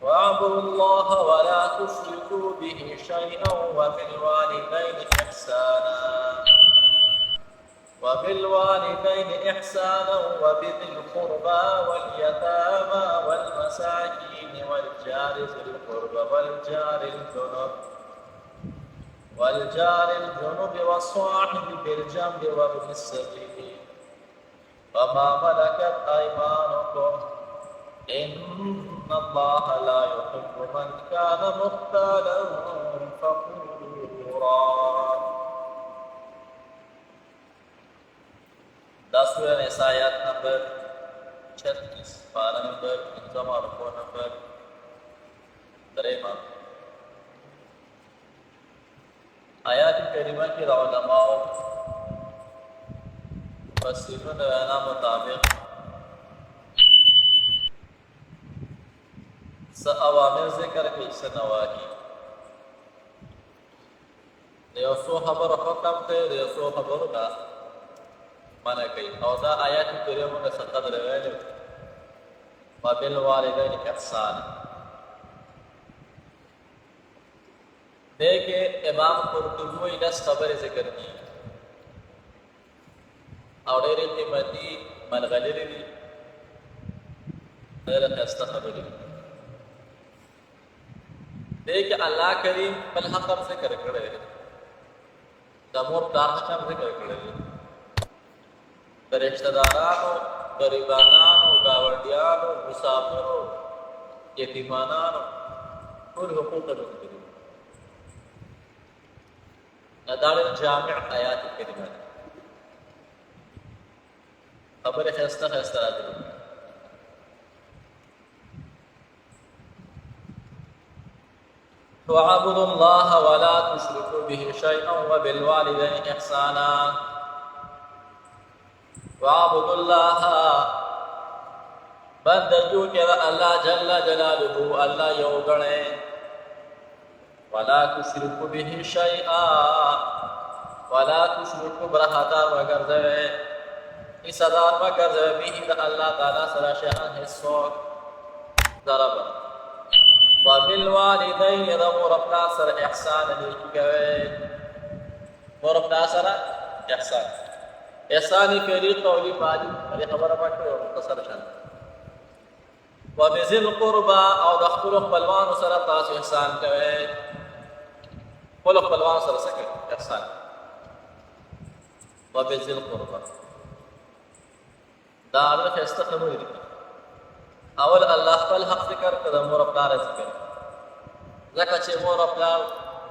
واعبدوا الله ولا تشركوا به شيئا وبالوالدين إحسانا وبذي القربى واليتامى والمساكين والجار ذي القربى والجار الجنب والصاحب بالجنب وابن السبيل وما ملكت أيمانكم إن الله لا يحب من كان مختالا فخورا. सूरह निसा आयत नंबर 36 पारा नंबर 5 नंबर 3 आयत करीमा की उलमाओं मुफस्सिरों ने बयान मुताबिक अवामिर जिक्र की से नवाही देवसो खबर हुक्म थे देवसो खबर ना माना कई और दा आयत करीमा में सत्ता दरवाजे वबिल वालिदैन इहसान देखे इमाम कुर्तुबी ने खबर जिक्र की और ये कीमती मनगलिरी मेरा खस्ता खबरी देख अल्लाह करीम बल हक़म से कर करे दमोर दार हक़म से कर करे रिश्तेदारानो गरीबानानो गावड़ियानो मुसाफिरो यतीमानानो कुल हुकूक दुनिया नदार जामिअ आयात करीमा खबर खस्ता खस्ता वाबुदु अल्लाह वला तुश्रिकू बिही शैअन वबिलवालिदैन इहसाना वाबुदु अल्लाह बंदगी के अल्लाह जल्ल जलालुहु अल्लाह यो गणे वला तुश्रिकू बिही शैअन वला तुश्रिकू बरहदार वगर जवे इसदार वगर जवे बिही अल्लाह ताला सरा शैअन हिस्सो ज़रबा वबिलवालिदैन यदमोर अपना सर एहसान लिखवे मोर अपना सर एहसान एहसानी फेरी कौली माजी अरे खबर बाटे और मुख्तसर शान वबिज़िल कुर्बा और दख्तुल पलवान सर तास एहसान कवे कुल पलवान सर सके एहसान वबिज़िल कुर्बा दार फैसला खबरी अवल अल्लाह पल हक जिक्र कदम मोर अपना जिक्र ज़का मोर अपना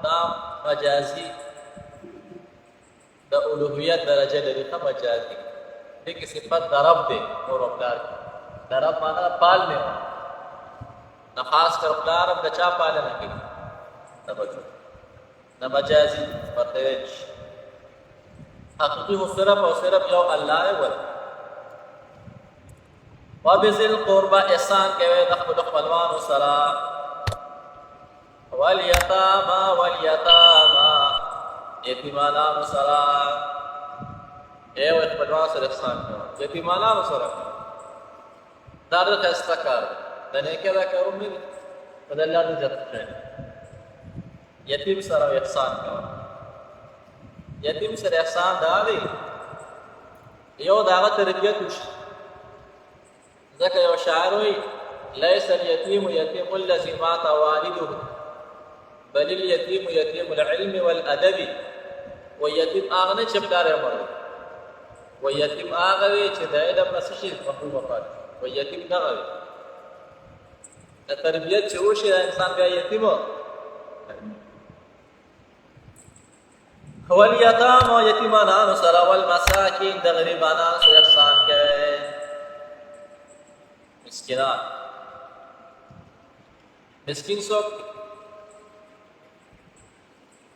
नाम मजाजी द उलूहियत दरजा लरी का मजाजी ठीक सिफत दरब दे मोर अपना दरब माना पालने न खास कर अपना रब दचा पालने की न मजाजी मतेज हकीकी सिर्फ और सिर्फ यो अल्लाह है वल वबिज़िल कुर्बा एहसान के वे दख्तुल पलवान सरा वल यतामा यतीमाना सरा ए वे पलवान सर एहसान के यतीमाना सरा दार खस्ता कर दने के दा करूं मैं बदला न जाता यतीम सरा एहसान का यतीम सर एहसान दावी यो दावा तरबियत ذكر وشاعري ليس اليتيم يتيم الذي مات والده بل اليتيم يتيم العلم والأدب واليتيم آغنى شبدار يمر واليتيم آغوي شدائد مسشي مفهوم وفاد واليتيم نغوي التربية شوشي الإنسان بها يتيم هو اليتام ويتيمانا نصر والمساكين دغريبانا سيحسان كوين مسكينان مسكين سوک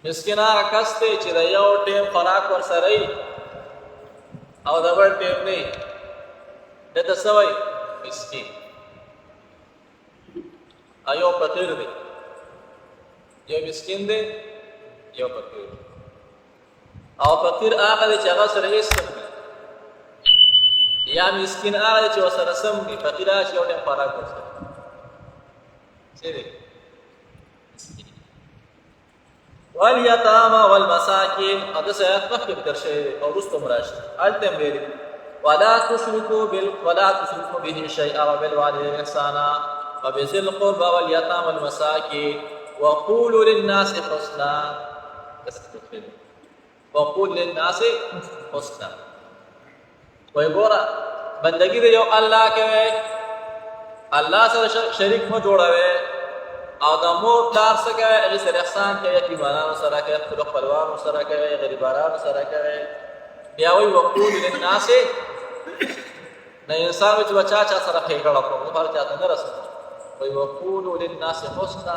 مسکینا کسته چې د یو ټیم خوراک ور سره او د بل ټیم نه دته سوی مسکین ایو فقیر دی یو مسکین دی یو فقیر او فقیر هغه چې هغه سره هیڅ یا مسکین هغه چې سره سم دی فقیر چې یو ټیم خوراک ور سره سيدي واليتامى والمساكين هذا سيأتمخ يبدر شيء أو رستم راشد التمرير ولا تشركوا به شيئا وبالوالدين إحسانا وبذي القربى واليتامى والمساكين وقولوا للناس حسنا وقول للناس حسنا ويقول بندگی دے یو اللہ کے اللہ سے شریک مو جوڑاوے او د مور پلار سره کوي هغې سره احسان کوي یتیمانانو سره کوي خپلو خپلوانو سره کوي غریبانانو سره کوي بیا وایي وقول للناس نه انسان وایي چې به چا سره ښېګړه کوم زه به هر چاته نه رسوم وایي وقولو للناس حسنا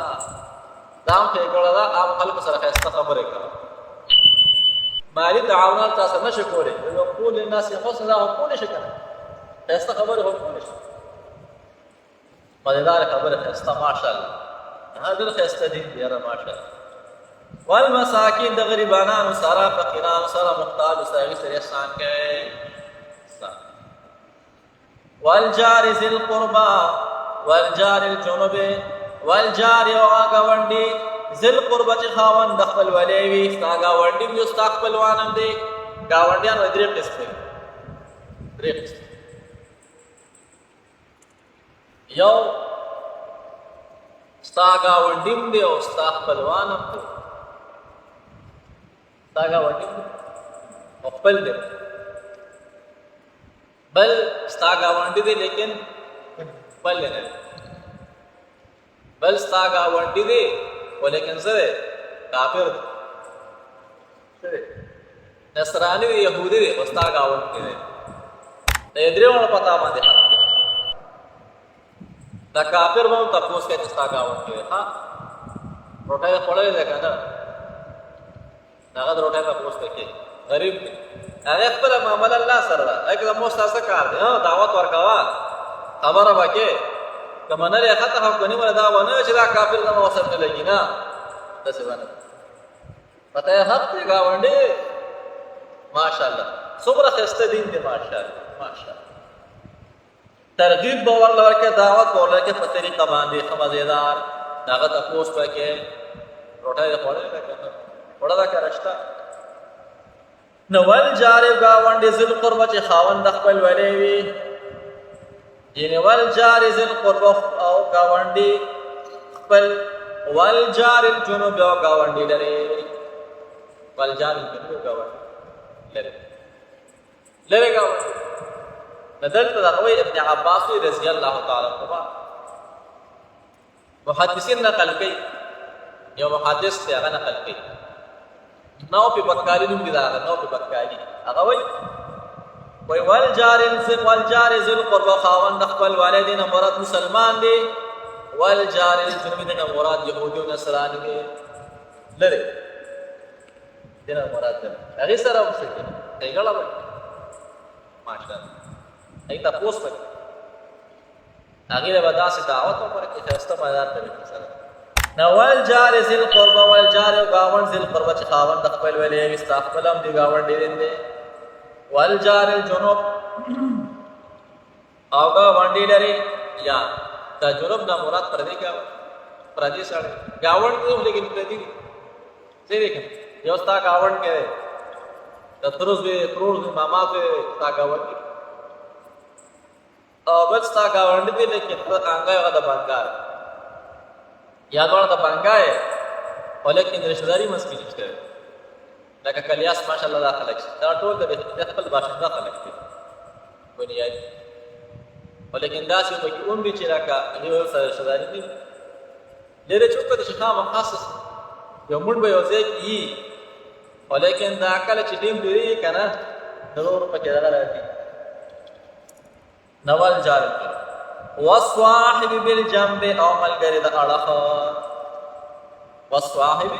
دا هم ښېګړه ده عام خلکو سره ښایسته خبرې کوه مالي تعاونات تا سره نه شي کولی وایي وقول للناس حسنا دا هم کولی شي که نه ښایسته خبرې هم کولی شي مزېدارې خبرې ښایسته ماشاءالله هذا خسته دین دی را ماشاءالله والمساکین د غریبانو سره فقیرانو سره محتاج سره سره احسان کوي والجار ذی القربى والجار الجنب والجار وغاونډي ذی القربى چې خاوند د خپل ولي وي ستا غاونډي وي ستا خپلوان هم دي غاونډیان وایي درې قسم درې قسم یو ستا ګاونډیم دی او ستا خپلوان هم دی ستا ګاونډیم دی او خپل دی بل ستا ګاونډي دی لیکن خپل نه دی بل ستا ګاونډي دی خو لیکن څه دی کافر دی څه دی نصراني دی یهودي دی خو ستا ګاونډی دی د دې درې واړو په تا باندې حق دی دا کافر به هم تپوس کوي چې ستا ګاونډی دی ها روټۍ یې خوړلې ده که نه هغه د روټۍ تپوس کوي غریب دی هغې خپله معامله الله سره ده هغې کې زموږ ستا څه کار دی دعوت ورکوه خبره به کې که منلې یې ښه ته خو که نیمه دا به نه وي چې دا کافر زما ورسره نه لګي نه داسې به نه پته یې حق دی ګاونډي ماشاءالله څومره ښایسته دین دی ماشاءالله ماشاءالله ترغیب به ورله ورکړې دعوت به ورله ورکړې په طریقه باندې ښه مزېدار د هغه تپوس به کې روټۍ دې خوړلې ده که نه خوړه ده که رشته نو والجارې ګاونډي ذي القربه چې خاوند د خپل ولی وي یعنې والجارې ذي القربه او ګاونډي خپل والجارې الجنوب او ګاونډي لرې والجارې الجنوب ګاونډي لرې لرې ګاونډي دلته دغه وایي ابن عباس رضی الله تعالی عنهما محدثین نقل کوي یو محدث دی هغه نقل کوي نو په بکاری نوم دی دا نو په بکاری هغه وایي والجار ذی القربى خاوند خپل والدین مراد مسلمان دی والجار الجنوب دینه مراد یهودي او نصرانی دی لري دینه مراد دی هغه سره وسه کوي څنګه وایي ماشاءالله ای تاسو په هغه له داسې دعوت ورکړي چې استه مدار طریقې سره نو والجار ذی القربى والجار گاوند ذی القربى چې خاوند د خپل ویلې استغفلم دی گاوند دی والجار الجنوب او گاوند لري یا دا جنوب نه مراد پردي کا پردي سره گاوند دی لیکن پردي څه دی یو ستا گاوند کې د تروز به کروڑ ماما به ستا گاوند او بل ستا ګاونډي دی لیکن آنګا یو د بانګار یا دوړه د بانګای ولیکن رشتہداري مسکی نشته لکه کلیاس ماشاءالله دا خلک دا ټول د خپل باشنده خلک دي بنیاد ولیکن دا چې په کې اون دي چې راکا یو سره رشتہداري دي لري چې په شخا مخصص یو مونږ به یو ځای کې ولیکن دا کله چې ټیم دی کنه ضرور پکې راغلی نوال جار والصاحب بالجنب او ملګری د اړخ والصاحب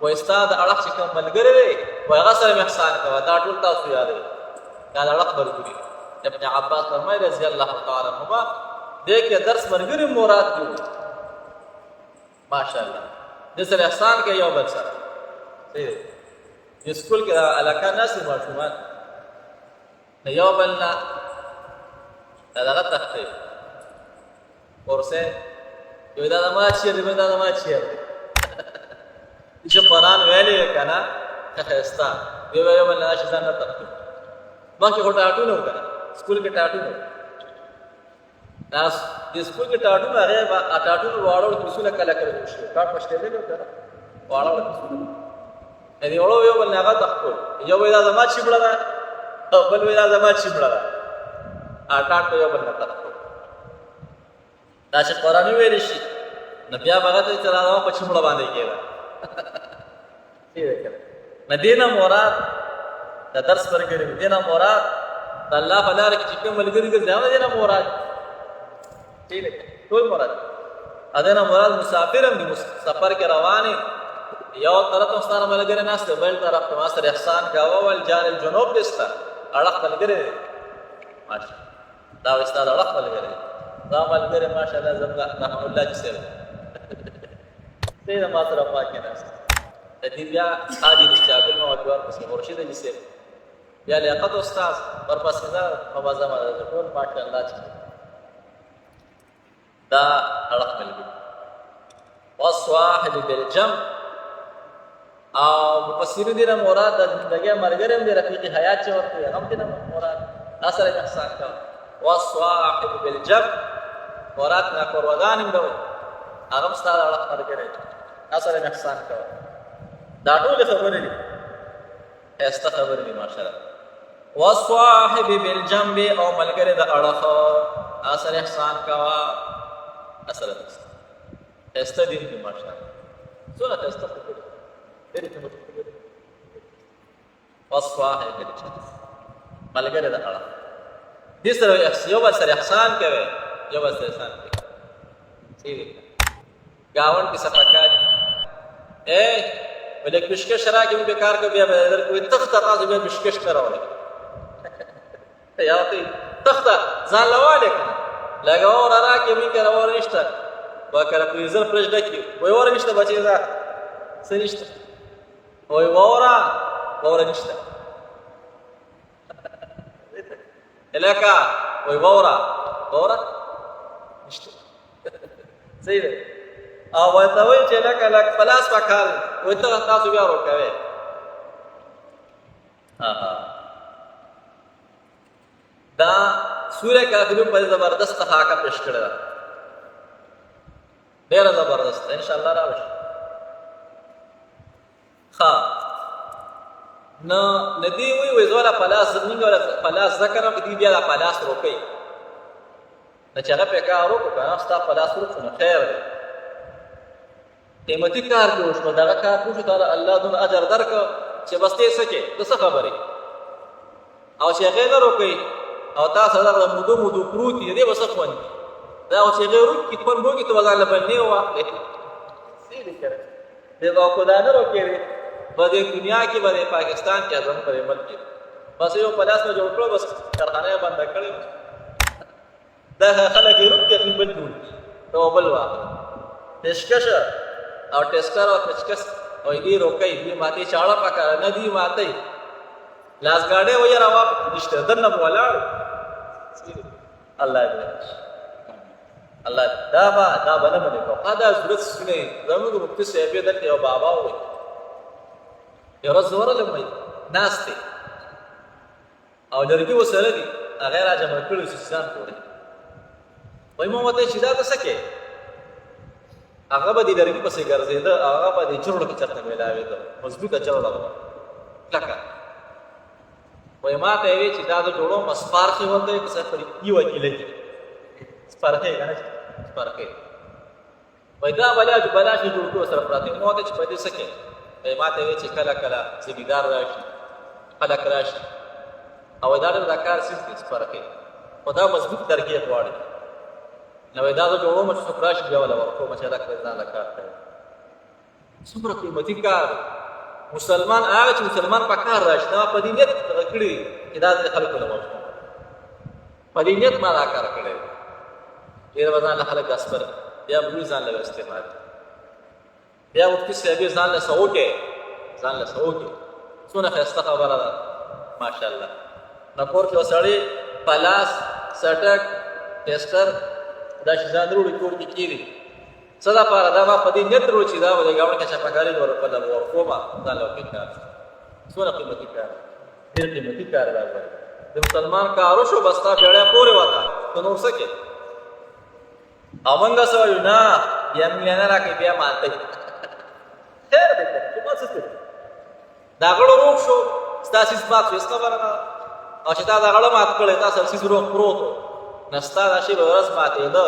و استاد اړخ چې کوم ملګری دی و هغه سره احسان کوه دا ټول تاسو یادوي دا د اړخ ملګری ابن عباس فرمایي رضی الله تعالی عنهما دې کې درس ملګری مراد دی ماشاءالله دې سره احسان کوي یو بل سره صحیح دی سکول کې علاقه ناس ماشومان یو بل نه دغه تخته ورسه یو دا زما چیر دی دا زما چیر دی چې قرآن ویلی که نه ښایسته یو یو بل نه چې ځان نه تښتو مخکې خو ټاټونه وو که نه سکول کې ټاټونه وو د سکول کې ټاټونه هغې ټاټونه واړه وړ کرسونه کله کله جوړ شوي ټاټ پشتېدلي وو که نه واړه وړ کرسونه د وړو یو بل نه هغه تښتول یو وایي دا زما چیبړه ده او بل وایي دا زما چیبړه ده ټاټ په یو بل نه تښتول دا چې قرآن وویلی شي نو بیا به هغه ته چې دا زما په چیبړه باندې کېده نه دې نه مراد د درس ملګري دې نه مراد د الله په لاره کې چې کوم ملګري ګرځي هغه دې نه مراد ټول مراد دې نه مراد مسافر هم دي سفر کې روان یو طرف ته ستاسو ملګری ناست بل طرف ته ماستر احسان کاوه ول جار الجنوب دستا اړه ملګری ماشاء دا وستا اړه ملګری دا ملګری ماشاء الله زمغه رحم الله جسه دې ما سره پاکه ناست د دې بیا حاجی رشتاګل نو اکبر پسې مرشد جسه بیا لیاقت استاد ورپسې دا مبازه ما ټول ماشاء الله دا اړه ملګری وصواحب بالجنب او مفسرین دې نه مراد د زندګۍ ملګری هم دی رفیق حیات چې ورته هم دې نه مراد اثر احسان کا وصواحب بالجنب مراد نه قربان هم دی هغه ستاره اړه ملګری اثر احسان کا دا ټول خبرې دي ایسته خبرې دي ماشاءالله وصواحب بالجنب او ملګری د اړه اثر احسان کا اثر ایسته دي ماشاءالله څونه ایسته وصواحب بالجنب ملګری د اړه دې سره یو بل سره احسان کوي یو بل سره احسان کوي گاون کې صفقات ولې پیشکش راکې به کار کوي بیا به درکوي تخته تاسو به پیشکش کراوله یا ته تخته ځان لواله لګا اور راکې می کراور نشته وکړه پریزر فرش ډکی وای اور نشته بچی دا سرشته وای اور نشته الکا وای اور نشته صحیح ده او ورته وایي چې لکه پلاس پکال وایي ته تاسو بیا ورکوئ دا سوره کافرون په زبردست خاکه پیش کړې ده ډېره زبردست ان شاء الله راوړي ښه نو ندی وی زولا پلاس زمینګ ولا پلاس ذکر په دې بیا د پلاس روکي نه چې هغه په کار وکړه کنه ستا پلاس ورکړه خیر دی قیمتي کار کې وشو دغه کار وشو تعالی الله دون اجر درک چې بس ته سکے د څه خبرې او چې هغه نه روکي او تاسو دا مودو پروتي دې وسه خوندي دا او چې غیر کی په موږ ته وځاله باندې واخلې سې دې کړه دې دا کو دا نه روکي په دې دنیا کې په پاکستان کې اعظم پر عمل کې بس یو پلاس نه جوړ کړو بس کارخانه بند کړې دا خلک یې روک کې بل جوړ ته بل واخل پیشکش او ټیسټر او پیشکش او دې روکي دې ماته چاړه پکا نه دې ماته لاس گاډه وې راو نشته دنه ولاړ الله دې الله دا بنه باندې کو دا ضرورت سنه زموږ مفتی صاحب دلته یو بابا وې یو ورځ ورله مې ناشته او لرګي وسره دي هغه راځم کړو چې ځان کوي وای مو وته چې دا څه کې هغه به دې لرګي پسې ګرځیدا هغه به دې چورړ کې چرته ملاوي ته مضبوطه چورړ لکه وای ما ته وی چې دا د جوړو مسپارخه وته څه پرې یو کیلې سپارخه کنه سپارخه وای دا بلا چې جوړ کو سره پراته مو ته چې پدې سکے ما ته وی چې کله زمیدار راشي خلک راشي او دا د کار سیستم سپارخه خدا مضبوط درګي غواړي نو دا د جوړو مچ سپراش بیا ولا ورکو مچ دا کړی ځان کار کوي څومره قیمتي کار مسلمان هغه چې مسلمان په کار راشي دا په دې نیت کړی چې دا د خلکو له موجود په دې نیت ما دا کار کړی ډیر وزن خلک اسپر بیا بل ځان له استعمال بیا وختي سبي ځان له سوکه څونه خسته خبره ده ماشاءالله نکور کې وسړی پلاس سټک ټیسټر دا شي ځان وروړي کور کې کیږي څه دپاره دا ما په دې نیت درلود چې دا به د ګاونډ کې چپاکاري به ورپله ورکومه ځان له وکړي کار څومره قیمتي کار ډېر قیمتي کار دا د مسلمان کار وشو بس تا پیړۍ پورې وته ته نور څه کې او موږ څه وایو نه بیا مینه نه راکوي بیا ماته خیر دی که ما څه کوي دا غړو روغ شو ستا سیس مات شو هېڅ خبره نه او چې تا دا غړه مات کړی تا سر سیس روغ پروت و نو ستا دا شی به ورځ ماتېده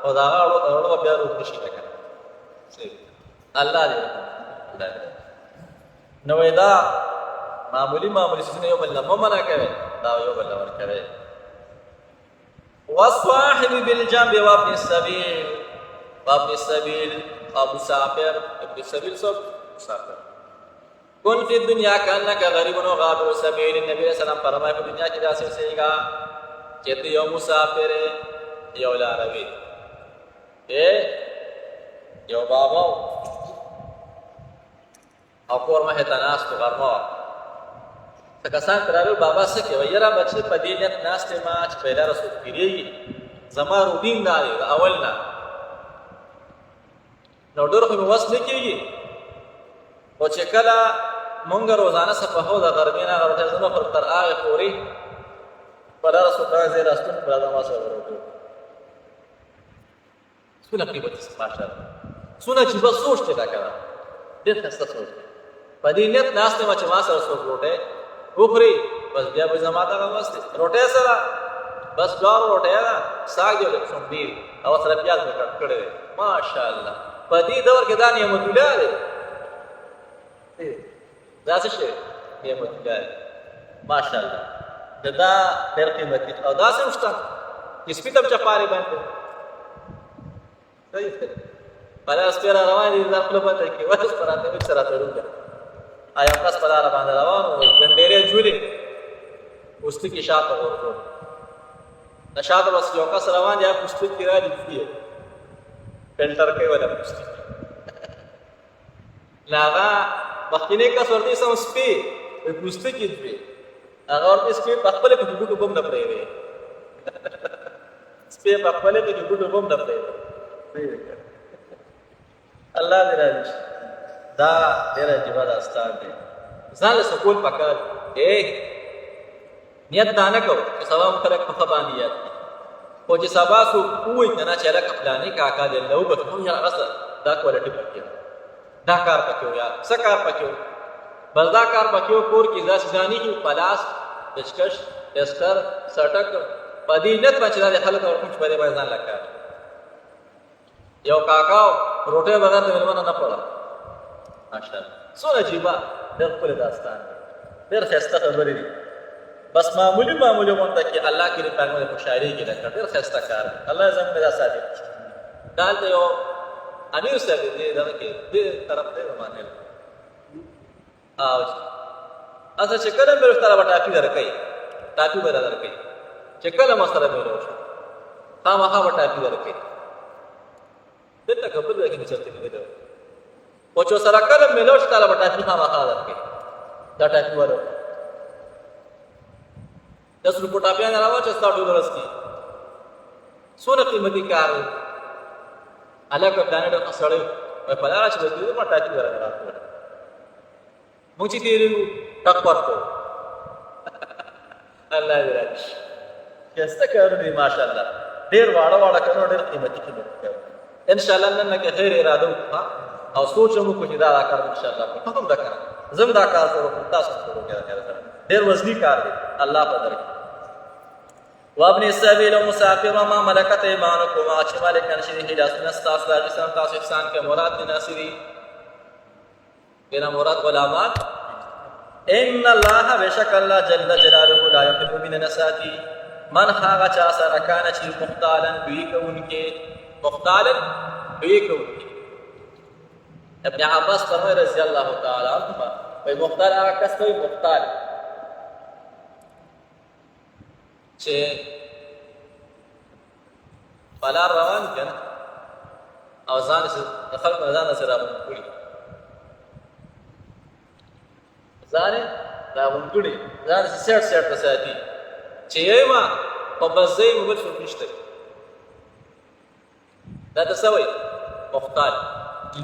او د هغه غړه به بیا روغ نه شي لکه الله دې نو وایي دا معمولی څیزونه یو بل نه مه منع کوئ دا یو بل نه ورکوئ والصاحب بالجنب وابن السبيل او مسافر ابن السبيل سب مسافر کن فی الدنیا کانک غریب و غابر السبیل نبی علیہ السلام فرمائے په دنیا کې داسې اوسېږه چې ته یو مسافر یو لاروي یو بابا او کور مخې ته ناست و غرمه وه څه کسان ترې راغلل بابا څه کوې وایي یاره بچې په دې نیت ناست یم چې پیدا رسول تېرېږي زما روټین دا دی د اول نه نو ډېر خو مې وس نه کېږي خو چې کله مونږ روزانه سفهو د غرمې نه هغه روټۍ پر تر هغې پورې پیدا رسول الله ځای راستون پر زما سره وروټو څونه قیمتي ماشاءالله څونه عجیبه سوچ دی دا که نه ډېر ښایسته سوچ دی په دې نیت ناست یم چې ما سره څوک روټۍ وخوري بس بیا به زما دغه وس دی روټۍ سره بس ډار روټۍ ده ساګ دی لږ شونډې او سره پیاز مې کټ کړی دی ماشاءالله په دې دور کې دا نعمت الله دی دا څه شی نعمت الله دی ماشاءالله دا ډېر قیمتي او داسې هم شته چې سپي ته هم چپارې باندې صحیح دی پله سپی را روان دي دا خوله بنده کړي وایي اوس به راته وایي چې راته روږه یو کس په لاره باندې روان و ګنډېرې جولې پوستکي شاته غورځول د شاته بس یو کس روان دی هغه پوستکي را لیکي فلټر کوي ولا پوستکي نو هغه مخکینی کس ورته ایسه هم سپی وایي پوستکي دوی هغه ورته سپی په خپلې پکې ګوټو بم نه پرېږدي سپی په خپلې پکې ګوټو بم نه پرېږدي الله دې راضي شي دا ډېر عجیبه داستان دی ځان له سکول پکار نیت دا نه کوو چې سبا مو خلک په ښه باندې یاد کړي خو چې سبا څوک ووایي که نه چې هلکه فلاني کاکا دی الله وبخښي نو یاره هغه دا کوالټي پکې دا کار پکې و یار څه کار پکې و بس دا کار پکې و کور کې داسې دانې کې پلاس پچکش ټسټر سټک په دې نیت باندې چې دا د خلکو ورکوم چې په دې باندې ځان له کار یو کاکا روټۍ بغیر د مېلمنه نه پړه ماشاءالله څونه عجیبه ډېر ښکلی داستان دی ډېر ښایسته خبرې دي بس معمولي غونډه کې الله کریم پاک باندې خوشحالي کې لکه ډېر ښایسته کار دی الله زموږ دا ساتي دا هلته یو امیر صاحب دی دغه کې دې طرف دی روانېږي او اصل چې کله مې ورته به ټاپي درکوي ټاپي به را درکوي چې کله ما سره مېلو شو خامخا به ټاپي درکوي دلته که بل ځای کې مې چېرته لیدلی خو چې ورسره کله مېلو شي تاله به ټاپي خامخا درکوي دا ټاپي ور 10 روپو ټاپیانې راواچوه ستا ټوله ورځ کې څونه قیمتي کار دی هلکه پلانې ډېر ښه سړی وایي په لاره چې به تېرېږو ما ټاپي به راته راکړه موږ چې تېرېږو ټک ورکوو الله دې راضي شي ښایسته کارونه دي ماشاءالله ډېر واړه کارونه ډېر قیمتي کارونه انشاءالله نن لکه خیر اراده وکړه او سوچ هم وکړو چې دا کار انشاءالله کوو هم دا کار زه هم دا کار سره وکړم تاسو هم سره وکړئ ډېر وزني کار دی الله په درکړي وابن السبیل و مسافر وما ملکت ایمانکم هغه چې مالکان شي دي لاسونه ستاسو د هغې سره تاسو احسان کوئ مراد دې ناصري دېنه مراد غلامان ان الله بېشک الله جل جلاله لا یحب من نساتي من هغه چا سره کانه چې مختالا دوی کوونکې ابن عباس فرمایي رضی الله تعالی عنهما وایي مختال هغه کس ته وایي مختال چې په لار روان دي که نه او ځان د خلکو نه ځان داسې راغونډ کړي ځان یې راغونډ کړي ځان داسې سیټ په ساتي چې یې ما په بس ځای مو بل څوک نشته دا ته څه وایي مختال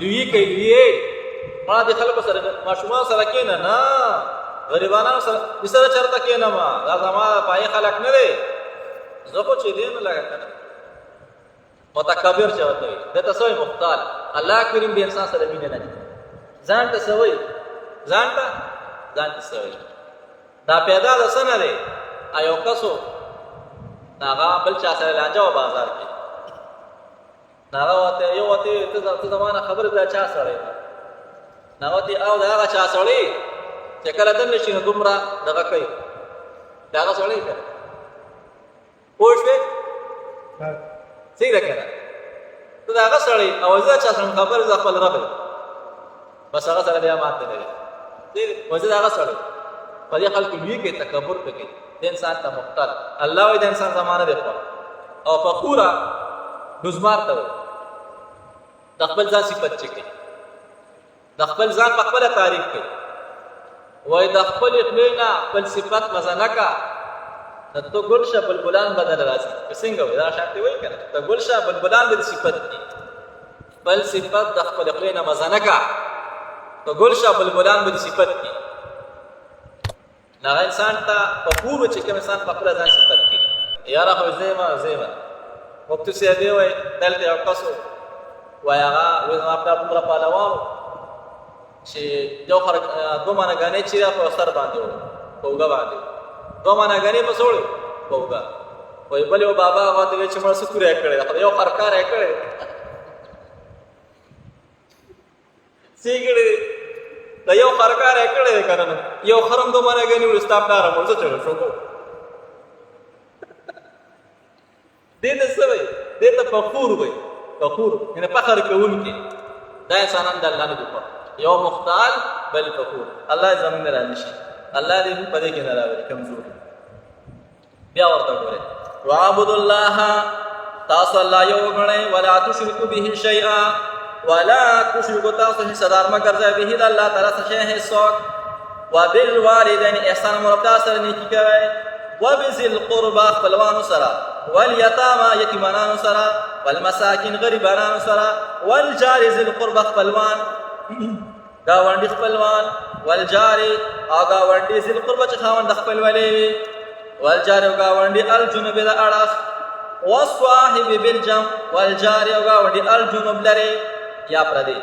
لوی کوي لوی ما د خلکو سره ماشومان سره کېنه نه غریبانو سره چرته کېنه ما دا زما پای خلک نه دی زه خو چې دی نه لګه کنه متکبر چوته وي دته سوی مختال الله کریم به انسان سره مینه نه ځان ته سوی ځان ته سوی دا پیدا د سنه دی ایو کسو ناغه بل چا سره لانجه و بازار کې ناغه وته یو وته ته زمانه خبر دا چا سره ناغه تی او دا هغه چا سره چې کله دنه شي نو دومره دغه کوي دا هغه سره کوي پوښښ څنګه کړه ته دا هغه سره او زه چا سره خبر ز خپل رب بس هغه سره بیا ماته دی دې وځه دا هغه سره په دې خلک لوی کې تکبر کوي د انسان ته مختل الله وي د انسان زمانه دی او فخورا ګزمار ته د خپل ځان صفت چکی د خپل ځان په خپل تعریف کوي وای د خپل خلینا خپل صفت مزنکا ته ګلشه بلبلان بدل راځي څنګه وای دا شرط وای کنه ته ګلشه بلبلان د صفت دي بل صفت د خپل خلینا مزنکا ته ګلشه بلبلان د صفت دي نه انسان ته فخور چې کوم انسان په خپل ځان صفت کوي یاره خو زېما وقت سي دی وای دلته یو کسو وای هغه وای ما په عمره پهلوان چې یو خر دوه مانګانې چې په سر باندې و پوګه باندې دوه مانګانې په سوړ پوګه وای بل یو بابا هغه ته چې مړ سکورې کړې یو خرکار یې کړې سیګړې دا یو خرکار یې کړې کنه یو خرم دوه مانګانې ولستا پلار مړ څه چلو شو دې ته څه وای دې ته فخور وای فخور یعنی فخر کوونکی دا انسانان د الله نه دي یو مختال بل فخور الله زمين راضي شي الله دې په دې کې نه راوړي کمزور بیا ورته وره وعبد الله تاسو الله یو غنئ ولا تشركوا به شيئا ولا تشركوا تاسو حصدار مگر ځای به د الله تعالی څخه حصو وبالوالدين احسان مرتبه سره نیکی کوي وبذل القربى خپلوانو سره واليتامى یتیمانو سره والمساکین غریبانو سره والجار ذی القربى خپلوان گاونډي خپلوان والجار او گاونډي ذی القربى چې خاوند خپلوالي والجار او گاونډي الجنوب د اړخ والصاحب بالجنب والجار او گاونډي الجنوب لري یا پردي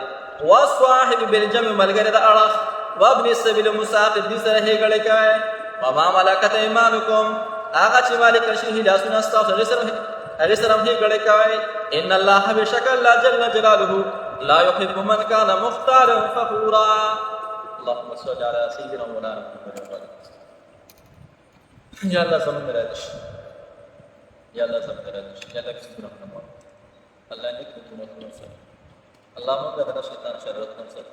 والصاحب بالجنب ملګری د اړخ وابن السبيل مسافر دي سره هیګړې کوي وما ملکت ایمانکم هغه چې مالک شي لاسونه استاسو هغه سره هیګړې کوي ان الله بشک الله جل جلاله لا يحب من كان مختالا فخورا اللهم صل على سيدنا مولانا محمد يا الله سبحانه وتعالى يا الله سبحانه وتعالى يا الله سبحانه وتعالى الله نے کو نصر اللهم قد شیطان شرط نصر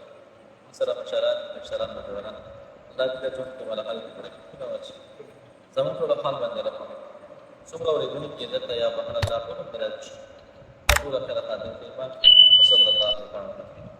سره بشارات بشارات مدونا الله دې ته څنګه ولا حل کړی زمون ټول حال باندې راځي څومره ورېدونکو کې دته یا بهر الله په خبره ده ابو بکر خاتم صلی الله علیه وسلم